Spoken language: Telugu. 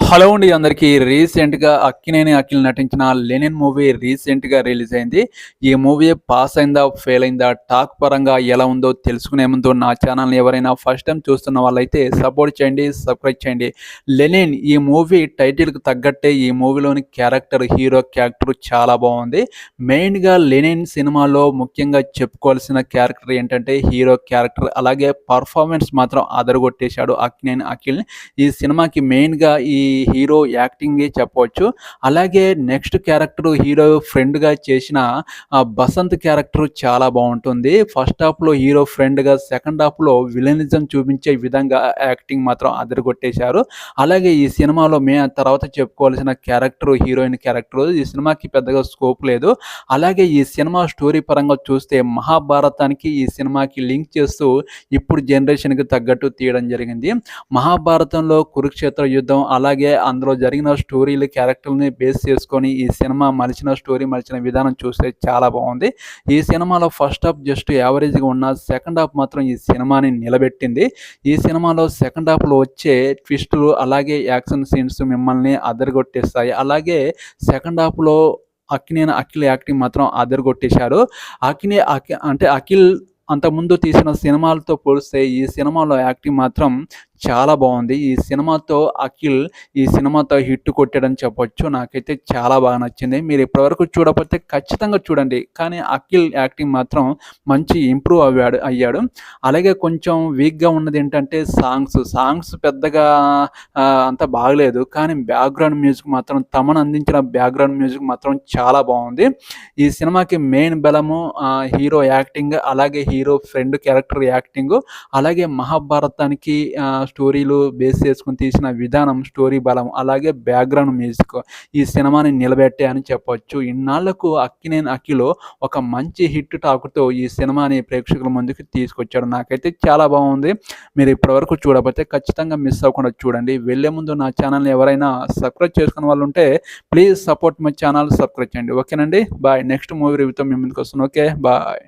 హలో అండి అందరికీ. రీసెంట్‌గా అక్కినేని అఖిల్ నటించిన 'లెనిన్' మూవీ రీసెంట్‌గా రిలీజ్ అయింది. ఈ మూవీ పాస్ అయిందా? ఫెయిల్ అయిందా? టాక్ పరంగా ఎలా ఉందో తెలుసుకునే ముందు నా ఛానల్‌ని ఎవరైనా ఫస్ట్ టైమ్ చూస్తున్న వాళ్ళైతే సపోర్ట్ చేయండి, సబ్స్క్రైబ్ చేయండి. 'లెనిన్' ఈ మూవీ టైటిల్‌కి తగ్గట్టే ఈ మూవీలోని హీరో క్యారెక్టర్ చాలా బాగుంది. మెయిన్‌గా 'లెనిన్' సినిమాలో ముఖ్యంగా చెప్పుకోవాల్సిన క్యారెక్టర్ ఏంటంటే హీరో క్యారెక్టర్. అలాగే పర్ఫార్మెన్స్ మాత్రం అదరగొట్టేశాడు అక్కినేని అఖిల్. ఈ సినిమాకి మెయిన్‌గా ఈ హీరో యాక్టింగే చెప్పవచ్చు. అలాగే నెక్స్ట్ క్యారెక్టర్ హీరో ఫ్రెండ్‌గా చేసిన బసంత్ క్యారెక్టర్ చాలా బావుంటుంది. ఫస్ట్ హాఫ్‌లో హీరో ఫ్రెండ్‌గా, సెకండ్ హాఫ్‌లో విలనిజం చూపించే విధంగా యాక్టింగ్ మాత్రం అదరగొట్టేశారు. అలాగే ఈ సినిమాలో తర్వాత చెప్పుకోవాల్సిన క్యారెక్టర్ హీరోయిన్ క్యారెక్టర్. ఈ సినిమాకి పెద్దగా స్కోప్ లేదు. అలాగే ఈ సినిమా స్టోరీ పరంగా చూస్తే మహాభారతానికి ఈ సినిమాకి లింక్ చేస్తూ ఇప్పుడు జనరేషన్‌కి తగ్గట్టు తీయడం జరిగింది. మహాభారతంలో కురుక్షేత్ర యుద్ధం అలాగే అందులో జరిగిన స్టోరీలు క్యారెక్టర్‌ని బేస్ చేసుకొని ఈ సినిమా మలిచిన విధానం చూస్తే చాలా బాగుంది. ఈ సినిమాలో ఫస్ట్ హాఫ్ జస్ట్ యావరేజ్‌గా ఉన్న సెకండ్ హాఫ్ మాత్రం ఈ సినిమాని నిలబెట్టింది. ఈ సినిమాలో సెకండ్ హాఫ్‌లో వచ్చే ట్విస్టులు అలాగే యాక్షన్ సీన్స్ మిమ్మల్ని అదరగొట్టేస్తాయి. అలాగే సెకండ్ హాఫ్‌లో అఖిల్ యాక్టింగ్ మాత్రం అదరగొట్టేశారు. అఖిల్ అంతకుముందు తీసిన సినిమాలతో పోలిస్తే ఈ సినిమాలో యాక్టింగ్ మాత్రం చాలా బాగుంది. ఈ సినిమాతో హిట్ కొట్టాడని చెప్పొచ్చు. నాకైతే చాలా బాగా నచ్చింది. మీరు ఇప్పటివరకు చూడకపోతే ఖచ్చితంగా చూడండి. కానీ అఖిల్ యాక్టింగ్ మాత్రం మంచి ఇంప్రూవ్ అయ్యాడు. అలాగే కొంచెం వీక్‌గా ఉన్నది ఏంటంటే సాంగ్స్ పెద్దగా అంత బాగలేదు. కానీ బ్యాక్‌గ్రౌండ్ మ్యూజిక్ మాత్రం తమన్ అందించిన బ్యాక్‌గ్రౌండ్ మ్యూజిక్ మాత్రం చాలా బాగుంది. ఈ సినిమాకి మెయిన్ బలము హీరో యాక్టింగ్, అలాగే హీరో ఫ్రెండ్ క్యారెక్టర్ యాక్టింగ్, అలాగే మహాభారతానికి స్టోరీలు బేస్ చేసుకొని తీసిన విధానం, స్టోరీ బలం, అలాగే బ్యాక్‌గ్రౌండ్ మ్యూజిక్ ఈ సినిమాని నిలబెట్టాయని చెప్పొచ్చు. ఇన్నాళ్లకు అక్కినేని అఖిల్ ఒక మంచి హిట్ టాక్‌తో ఈ సినిమాని ప్రేక్షకుల ముందుకు తీసుకొచ్చాడు. నాకైతే చాలా బాగుంది. మీరు ఇప్పటివరకు చూడకపోతే ఖచ్చితంగా మిస్ అవ్వకుండా చూడండి. వెళ్ళే ముందు నా ఛానల్‌ని ఎవరైనా సబ్స్క్రైబ్ చేసుకున్న వాళ్ళు ఉంటే please support my channel, subscribe చేయండి. ఓకేనండి. బాయ్. నెక్స్ట్ మూవీ రివ్యూతో మీ ముందుకు వస్తాను. ఓకే. బాయ్.